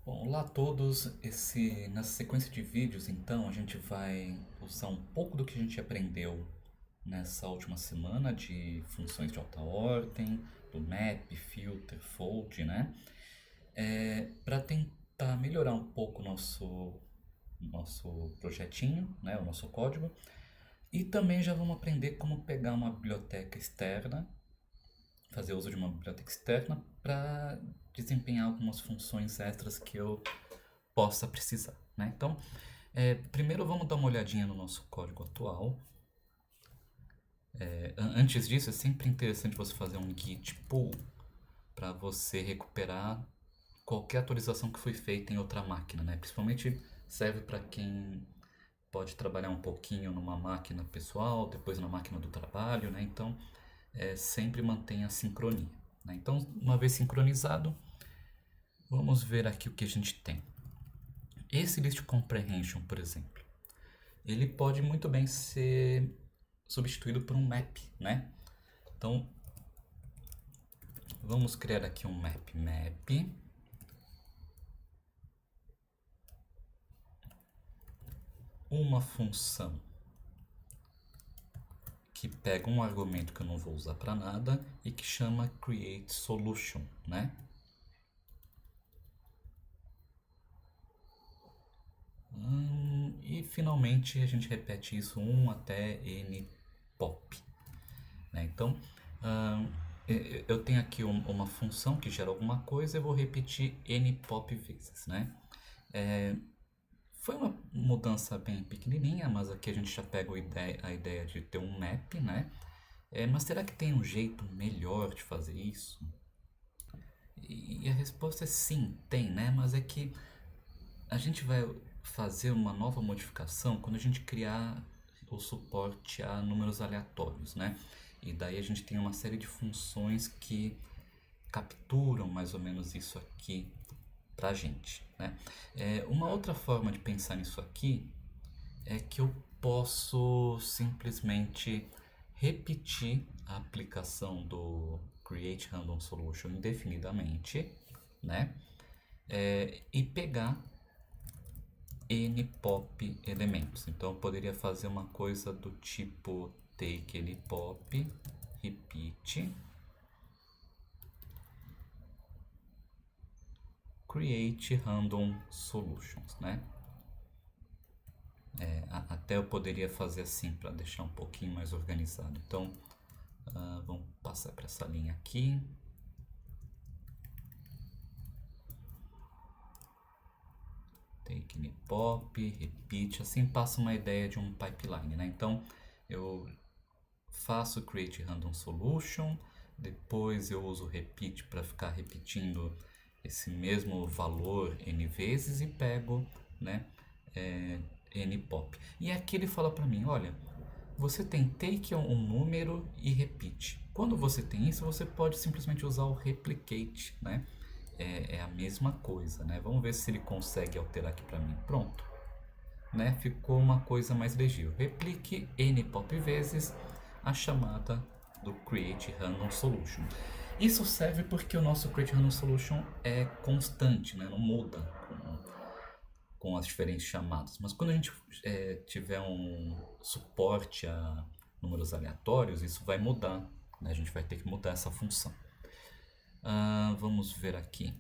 Bom, olá a todos. Nessa sequência de vídeos, então, a gente vai usar um pouco do que a gente aprendeu nessa última semana de funções de alta ordem, do map, filter, fold, né? Para tentar melhorar um pouco o nosso projetinho, né? O nosso código. E também já vamos aprender como pegar uma biblioteca externa, fazer uso de uma biblioteca externa para desempenhar algumas funções extras que eu possa precisar, né? Então, primeiro vamos dar uma olhadinha no nosso código atual. Antes disso, é sempre interessante você fazer um git pull para você recuperar qualquer atualização que foi feita em outra máquina, né? Principalmente serve para quem pode trabalhar um pouquinho numa máquina pessoal, depois na máquina do trabalho, né? Então, sempre mantenha a sincronia, né? Então, uma vez sincronizado, vamos ver aqui o que a gente tem. Esse list comprehension, por exemplo, ele pode muito bem ser substituído por um map, né? Então, vamos criar aqui um map, uma função que pega um argumento que eu não vou usar para nada e que chama createSolution, né? E finalmente a gente repete isso 1 até n pop, né? Então, eu tenho aqui uma função que gera alguma coisa, eu vou repetir n pop vezes, né? Foi uma mudança bem pequenininha, mas aqui a gente já pega a ideia de ter um map, né? Mas será que tem um jeito melhor de fazer isso? E a resposta é sim, tem, né? Mas é que a gente vai fazer uma nova modificação quando a gente criar o suporte a números aleatórios, né? E daí a gente tem uma série de funções que capturam mais ou menos isso aqui pra gente, né? Uma outra forma de pensar nisso aqui é que eu posso simplesmente repetir a aplicação do Create Random Solution indefinidamente, né? E pegar n pop elementos. Então eu poderia fazer uma coisa do tipo take n pop, repeat, create random solutions, né? Até eu poderia fazer assim para deixar um pouquinho mais organizado. Então, vamos passar para essa linha aqui. Take in pop, repeat, assim passa uma ideia de um pipeline, né? Então, eu faço create random solution, depois eu uso repeat para ficar repetindo esse mesmo valor n vezes e pego, né, n pop. E aqui ele fala para mim, olha, você tem take um número e repeat. Quando você tem isso, você pode simplesmente usar o replicate, né? É a mesma coisa, né? Vamos ver se ele consegue alterar aqui para mim. Pronto, né? Ficou uma coisa mais legível. Replique n pop vezes a chamada do create random solution. Isso serve porque o nosso create random solution é constante, né? Não muda com as diferentes chamadas. Mas quando a gente tiver um suporte a números aleatórios, isso vai mudar, né? A gente vai ter que mudar essa função. Vamos ver aqui.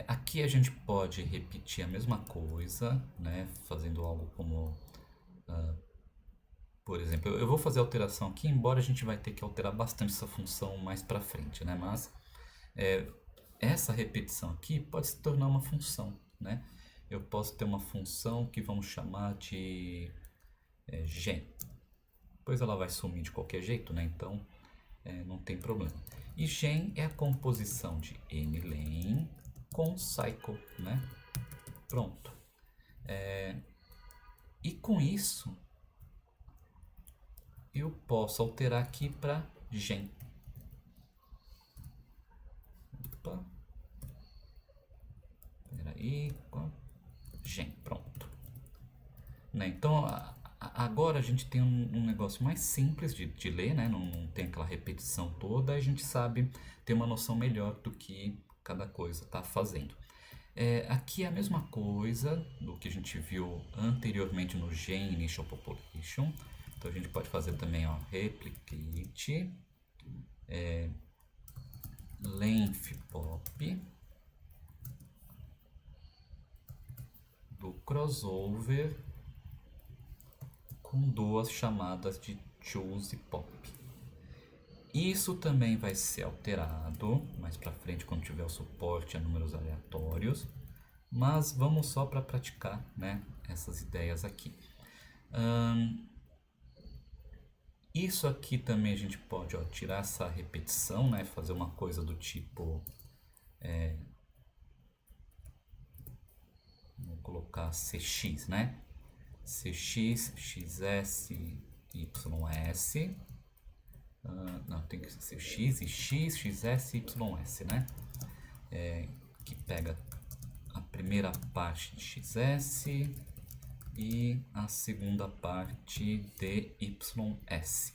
Aqui a gente pode repetir a mesma coisa, né? Fazendo algo como, por exemplo, eu vou fazer alteração aqui, embora a gente vai ter que alterar bastante essa função mais para frente, né? Mas essa repetição aqui pode se tornar uma função, né? Eu posso ter uma função que vamos chamar de gen. Depois ela vai sumir de qualquer jeito, né? Então não tem problema. E gen é a composição de nlen com cycle, né? Pronto. E com isso eu posso alterar aqui para gen. Opa. Peraí. Gen, pronto. Né? Então agora a gente tem um negócio mais simples de ler, né? Não tem aquela repetição toda, a gente sabe ter uma noção melhor do que cada coisa está fazendo. Aqui é a mesma coisa do que a gente viu anteriormente no GEnInitialPopulation. Então a gente pode fazer também, ó, replicate length pop do crossover com duas chamadas de choose pop. Isso também vai ser alterado mais para frente quando tiver o suporte a números aleatórios, mas vamos só para praticar, né, essas ideias aqui. Isso aqui também a gente pode, ó, tirar essa repetição, né, fazer uma coisa do tipo, vou colocar CX, né, CX, XS, YS. Não, tem que ser X e X, XS, YS, né? Que pega a primeira parte de XS e a segunda parte de YS.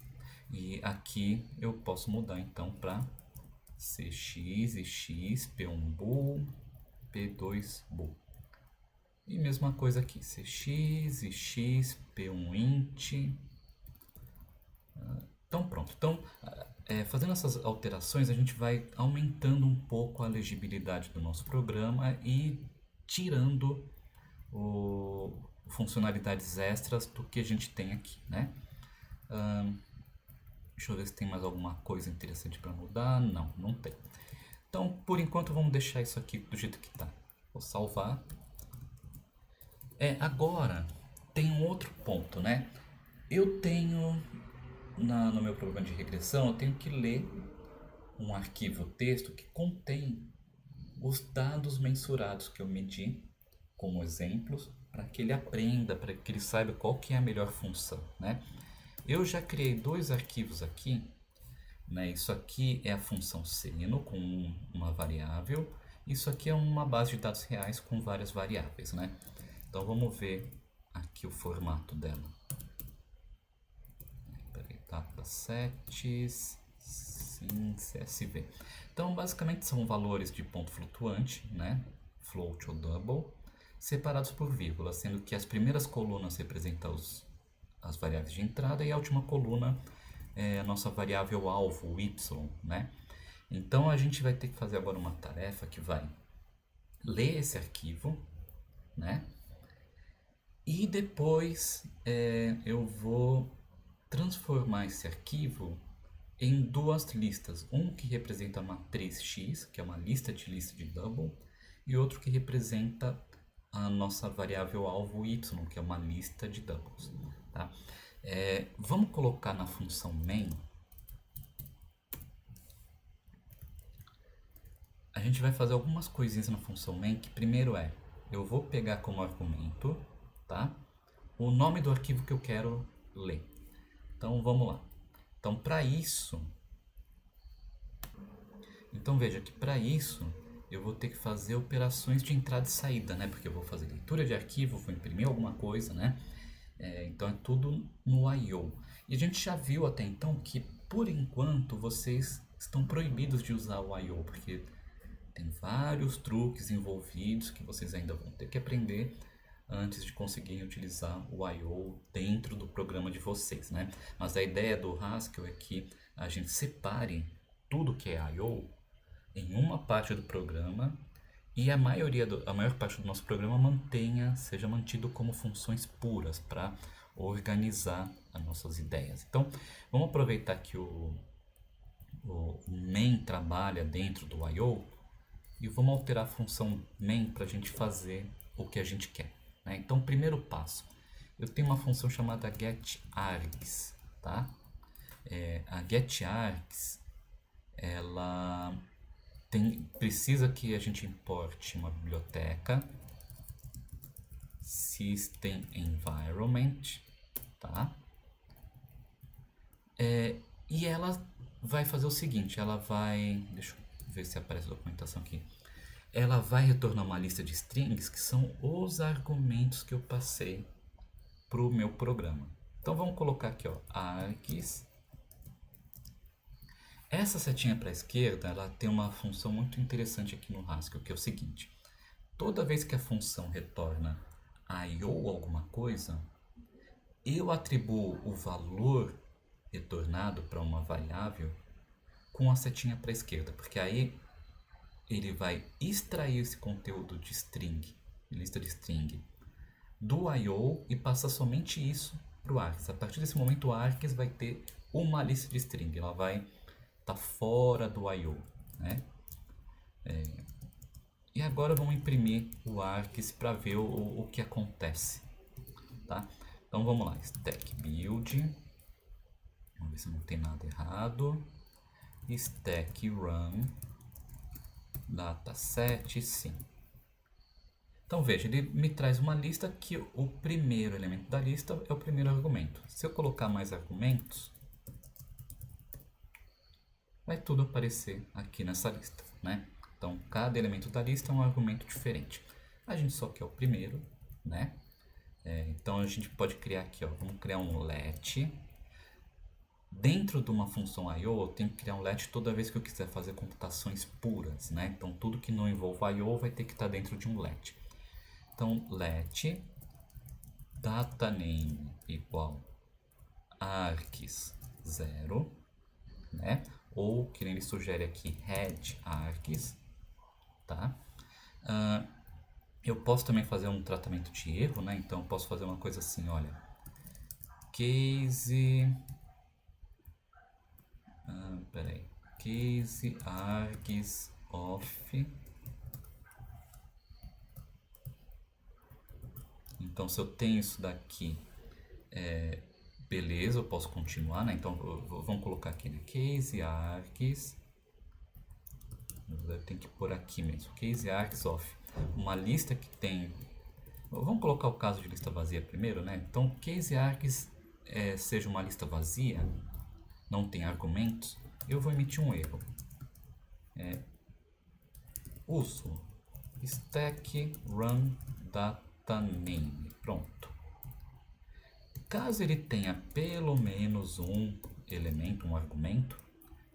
E aqui eu posso mudar então para CX e X, P1 bool, P2 bool. E mesma coisa aqui, CX e X, P1 int. Então pronto, então fazendo essas alterações a gente vai aumentando um pouco a legibilidade do nosso programa e tirando funcionalidades extras do que a gente tem aqui, né? Deixa eu ver se tem mais alguma coisa interessante para mudar. Não, não tem. Então por enquanto vamos deixar isso aqui do jeito que está. Vou salvar. Agora tem um outro ponto, né? Eu tenho no meu programa de regressão, eu tenho que ler um arquivo texto que contém os dados mensurados que eu medi como exemplos, para que ele aprenda, para que ele saiba qual que é a melhor função, né? Eu já criei dois arquivos aqui, né? Isso aqui é a função seno com uma variável, isso aqui é uma base de dados reais com várias variáveis, né? Então vamos ver aqui o formato dela. Datasets, sim, CSV. Então, basicamente são valores de ponto flutuante, né? Float ou double, separados por vírgula, sendo que as primeiras colunas representam as variáveis de entrada e a última coluna é a nossa variável alvo, o y, né? Então, a gente vai ter que fazer agora uma tarefa que vai ler esse arquivo, né? E depois eu vou transformar esse arquivo em duas listas. Um que representa a matriz X, que é uma lista de double, e outro que representa a nossa variável alvo Y, que é uma lista de doubles. Tá? Vamos colocar na função main. A gente vai fazer algumas coisinhas na função main, que primeiro eu vou pegar como argumento, tá? O nome do arquivo que eu quero ler. Então vamos lá. Então para isso, veja que para isso eu vou ter que fazer operações de entrada e saída, né? Porque eu vou fazer leitura de arquivo, vou imprimir alguma coisa, né? Então é tudo no I/O. E a gente já viu até então que por enquanto vocês estão proibidos de usar o I/O, porque tem vários truques envolvidos que vocês ainda vão ter que aprender antes de conseguirem utilizar o I/O dentro do programa de vocês, né? Mas a ideia do Haskell é que a gente separe tudo que é I/O em uma parte do programa e a maior parte do nosso programa seja mantido como funções puras para organizar as nossas ideias. Então, vamos aproveitar que o main trabalha dentro do I/O e vamos alterar a função main para a gente fazer o que a gente quer. Né? Então, primeiro passo, eu tenho uma função chamada getArgs, tá? A getArgs, ela precisa que a gente importe uma biblioteca system environment, tá? E ela vai fazer o seguinte, deixa eu ver se aparece a documentação aqui. Ela vai retornar uma lista de strings que são os argumentos que eu passei para o meu programa. Então vamos colocar aqui, ó, args. Essa setinha para a esquerda, ela tem uma função muito interessante aqui no Haskell, que é o seguinte. toda vez que a função retorna IO alguma coisa, eu atribuo o valor retornado para uma variável com a setinha para a esquerda, porque aí ele vai extrair esse conteúdo de string, lista de string, do I/O e passar somente isso para o args. A partir desse momento o args vai ter uma lista de string, ela vai estar fora do I/O, né? E agora vamos imprimir o args para ver o que acontece, tá? Então vamos lá, stack build, vamos ver se não tem nada errado, stack run, dataset sim. Então veja, ele me traz uma lista que o primeiro elemento da lista é o primeiro argumento. Se eu colocar mais argumentos, vai tudo aparecer aqui nessa lista, né? Então cada elemento da lista é um argumento diferente. A gente só quer o primeiro, né? Então a gente pode criar aqui, ó, vamos criar um let. Dentro de uma função I/O, eu tenho que criar um let toda vez que eu quiser fazer computações puras, né? Então tudo que não envolva I/O vai ter que estar dentro de um let. Então let dataname igual args 0, né? Ou que nem ele sugere aqui, head args, tá? Eu posso também fazer um tratamento de erro, né? Então eu posso fazer uma coisa assim, olha, case case args of. Então se eu tenho isso daqui, beleza, eu posso continuar, né? Então vamos colocar aqui, né? Case args, eu tenho que pôr aqui mesmo, case args of uma lista que tem. Vamos colocar o caso de lista vazia primeiro, né? Então case args seja uma lista vazia, não tem argumentos, eu vou emitir um erro. Uso stack run dataname. Pronto. Caso ele tenha pelo menos um elemento, um argumento,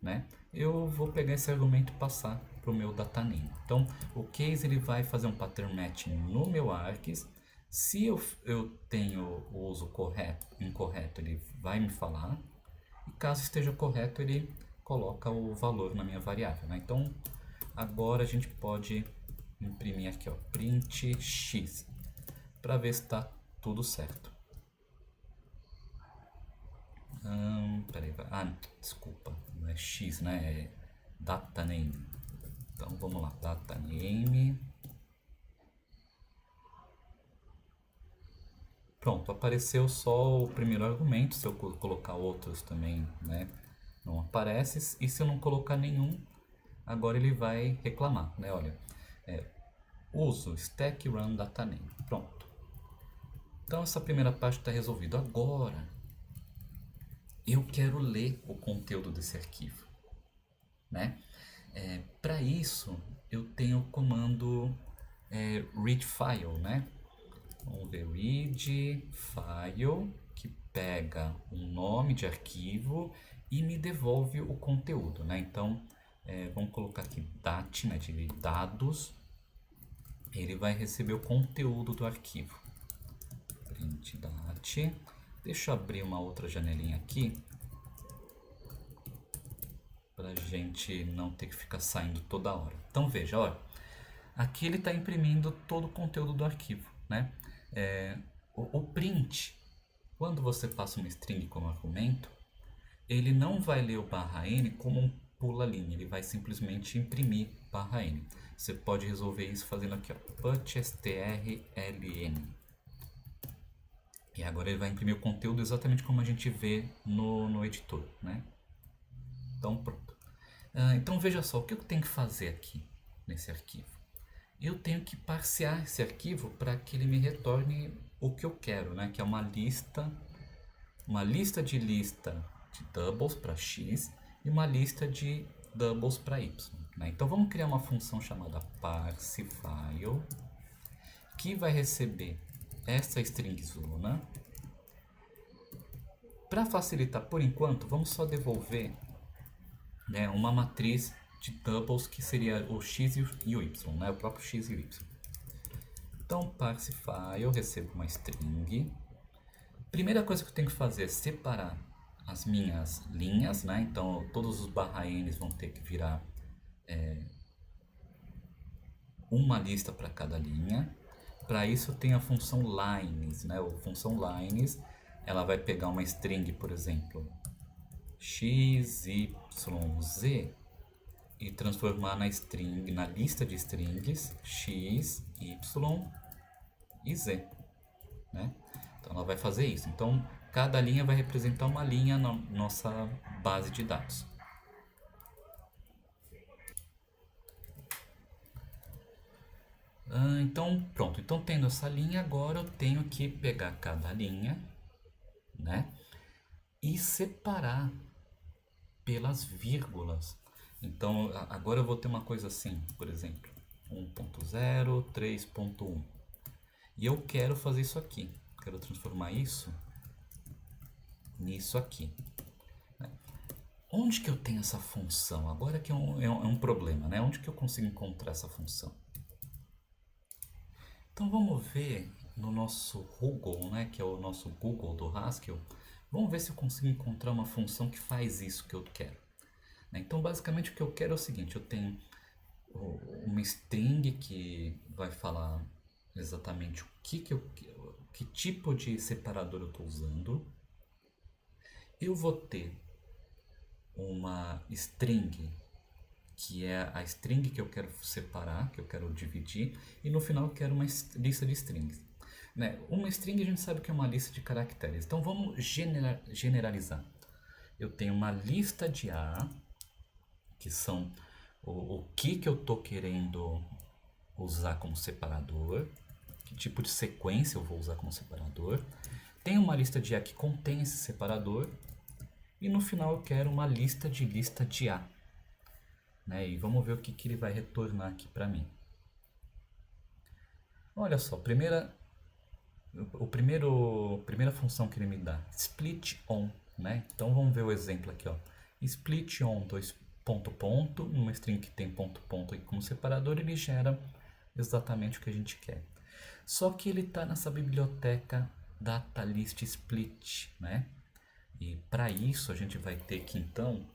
né? Eu vou pegar esse argumento e passar para o meu dataname. Então, o case ele vai fazer um pattern matching no meu args. Se eu tenho o uso correto, incorreto, ele vai me falar. E caso esteja correto, ele coloca o valor na minha variável, né? Então, agora a gente pode imprimir aqui, ó, print x, para ver se está tudo certo. Peraí, desculpa, não é x, né? É dataname. Então vamos lá, dataname. Pronto, apareceu só o primeiro argumento. Se eu colocar outros também, né, não aparece. E se eu não colocar nenhum, agora ele vai reclamar, né? Olha, uso stack run dataname. Pronto. Então essa primeira parte está resolvida. Agora eu quero ler o conteúdo desse arquivo, né? Para isso eu tenho o comando read file, né? Vamos ver, read file, que pega um nome de arquivo e me devolve o conteúdo, né? Então vamos colocar aqui dat, né, de dados. Ele vai receber o conteúdo do arquivo. Print dat. Deixa eu abrir uma outra janelinha aqui para a gente não ter que ficar saindo toda hora. Então veja, olha, aqui ele está imprimindo todo o conteúdo do arquivo, né? O print, quando você passa uma string como argumento, ele não vai ler o /n como um pula-linha, ele vai simplesmente imprimir /n. Você pode resolver isso fazendo aqui, ó, put strln. E agora ele vai imprimir o conteúdo exatamente como a gente vê no editor, né? Então pronto. Então veja só, o que eu tenho que fazer aqui nesse arquivo? Eu tenho que parsear esse arquivo para que ele me retorne o que eu quero, né? Que é uma lista de doubles para x e uma lista de doubles para y, né? Então vamos criar uma função chamada parsefile que vai receber essa string zona. Para facilitar por enquanto, vamos só devolver, né, uma matriz de doubles que seria o x e o y, né, o próprio x e o y. Então, parse file, eu recebo uma string. Primeira coisa que eu tenho que fazer é separar as minhas linhas, né? Então, todos os /n's vão ter que virar uma lista para cada linha. Para isso, eu tenho a função lines, né? A função lines, ela vai pegar uma string, por exemplo, x, y, z, e transformar na lista de strings x, y e z, né? Então ela vai fazer isso. Então cada linha vai representar uma linha na nossa base de dados. Então pronto. Então tendo essa linha, agora eu tenho que pegar cada linha, né? E separar pelas vírgulas. Então agora eu vou ter uma coisa assim, por exemplo, 1.0, 3.1. E eu quero fazer isso aqui. Quero transformar isso nisso aqui. Onde que eu tenho essa função? Agora que é um problema, né? Onde que eu consigo encontrar essa função? Então vamos ver no nosso Google, né? Que é o nosso Google do Haskell. Vamos ver se eu consigo encontrar uma função que faz isso que eu quero. Então basicamente o que eu quero é o seguinte. Eu tenho uma string que vai falar exatamente que tipo de separador eu estou usando. Eu vou ter uma string que é a string que eu quero separar, que eu quero dividir, e no final eu quero uma lista de strings. Né? Uma string a gente sabe que é uma lista de caracteres, então vamos generalizar. Eu tenho uma lista de A, que são o que eu estou querendo usar como separador, que tipo de sequência eu vou usar como separador. Tem uma lista de A que contém esse separador, e no final eu quero uma lista de A. Né? E vamos ver o que ele vai retornar aqui para mim. Olha só, primeira função que ele me dá, split on, né? Então vamos ver o exemplo aqui, ó. Split on numa string que tem ponto aqui como separador, ele gera exatamente o que a gente quer. Só que ele está nessa biblioteca datalist split, né? E para isso a gente vai ter que então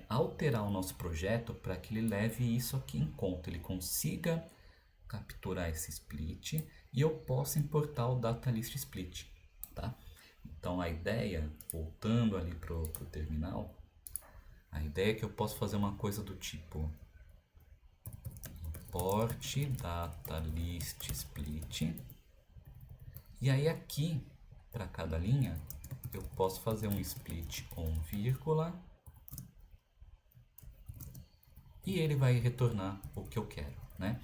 alterar o nosso projeto para que ele leve isso aqui em conta, ele consiga capturar esse split e eu possa importar o datalist split, tá? Então a ideia, voltando ali pro terminal, a ideia é que eu posso fazer uma coisa do tipo import datalist split, e aí aqui para cada linha eu posso fazer um split on vírgula e ele vai retornar o que eu quero, né?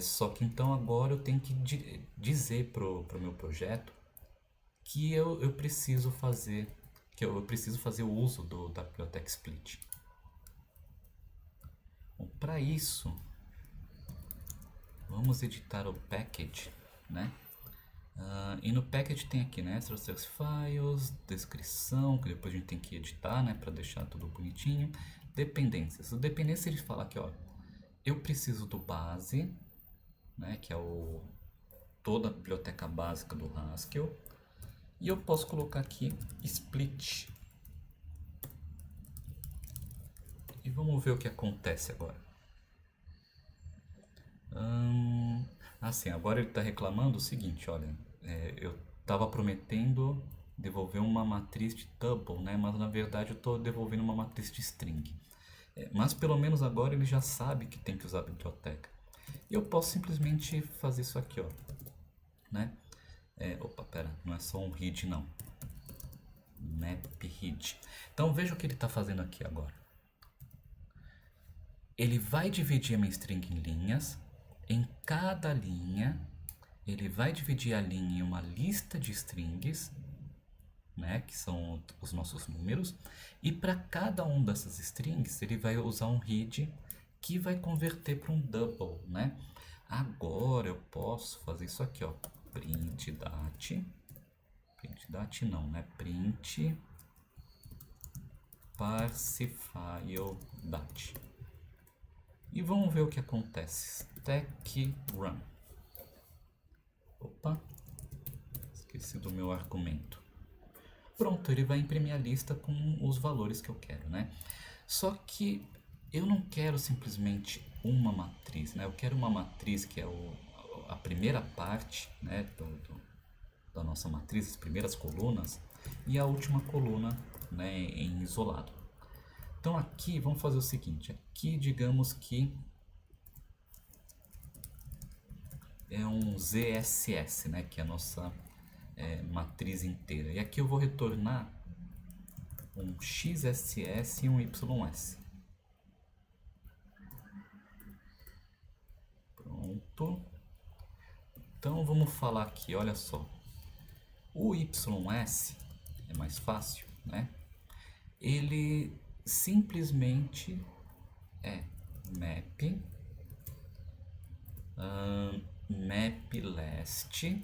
Só que então agora eu tenho que dizer pro meu projeto que eu preciso fazer o uso da biblioteca split. Para isso, vamos editar o package, né? E no package tem aqui, né, extra files, descrição, que depois a gente tem que editar, né, para deixar tudo bonitinho. Dependências. O dependência ele fala aqui, ó, eu preciso do base, né, que é toda a biblioteca básica do Haskell, e eu posso colocar aqui split. E vamos ver o que acontece agora. Assim, agora ele está reclamando o seguinte, olha, eu estava prometendo devolver uma matriz de tuple, né, mas na verdade eu estou devolvendo uma matriz de string. Mas pelo menos agora ele já sabe que tem que usar a biblioteca. E eu posso simplesmente fazer isso aqui, ó, né? Opa, pera, não é só um read não. Map read. Então veja o que ele está fazendo aqui agora. Ele vai dividir a minha string em linhas. Em cada linha, ele vai dividir a linha em uma lista de strings, né, que são os nossos números, e para cada um dessas strings ele vai usar um read que vai converter para um double, né? Agora eu posso fazer isso aqui, ó, print não, né? Print parse file dat. E vamos ver o que acontece. Stack run. Opa, esqueci do meu argumento. Pronto, ele vai imprimir a lista com os valores que eu quero, né? Só que eu não quero simplesmente uma matriz, né? Eu quero uma matriz que é a primeira parte, né, da nossa matriz, as primeiras colunas, e a última coluna, né, em isolado. Então aqui vamos fazer o seguinte, aqui digamos que é um ZSS, né, que é a nossa matriz inteira. E aqui eu vou retornar um XSS e um YS. Pronto. Então vamos falar aqui, olha só. O YS é mais fácil, né? Ele simplesmente é map last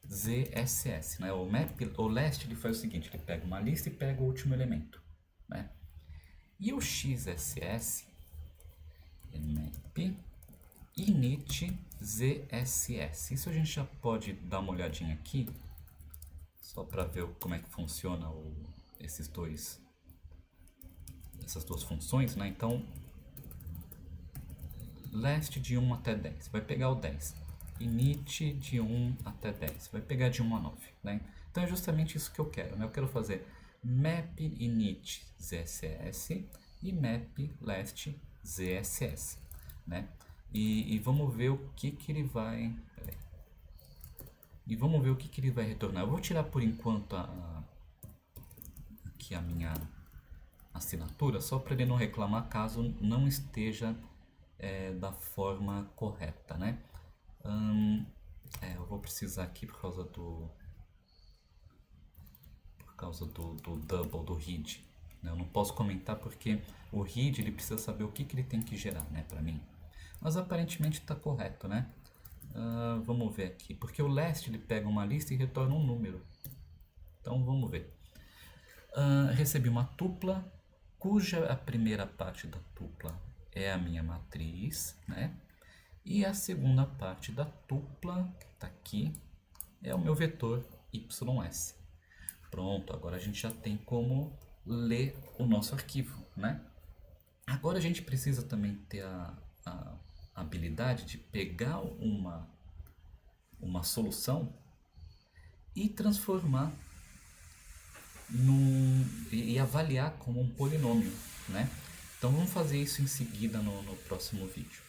ZSS, né? O last ele faz o seguinte, ele pega uma lista e pega o último elemento, né? E o XSS é map init ZSS. Isso a gente já pode dar uma olhadinha aqui, só para ver como é que funciona essas duas funções, né? Então, last de 1 até 10, vai pegar o 10. Init de 1 até 10, vai pegar de 1 a 9, né? Então é justamente isso que eu quero, né? Eu quero fazer map init ZSS e map last ZSS, né? E vamos ver o que ele vai... Peraí. E vamos ver o que ele vai retornar. Eu vou tirar por enquanto aqui a minha assinatura, só para ele não reclamar caso não esteja da forma correta, né? Eu vou precisar aqui por causa do double, do read. Eu não posso comentar porque o read ele precisa saber o que ele tem que gerar, né, para mim. Mas aparentemente está correto, né? Vamos ver aqui, porque o last ele pega uma lista e retorna um número. Então vamos ver. Recebi uma tupla cuja a primeira parte da tupla é a minha matriz, né? E a segunda parte da tupla, que está aqui, é o meu vetor YS. Pronto, agora a gente já tem como ler o nosso arquivo, né? Agora a gente precisa também ter a habilidade de pegar uma solução e transformar e avaliar como um polinômio, né? Então vamos fazer isso em seguida no próximo vídeo.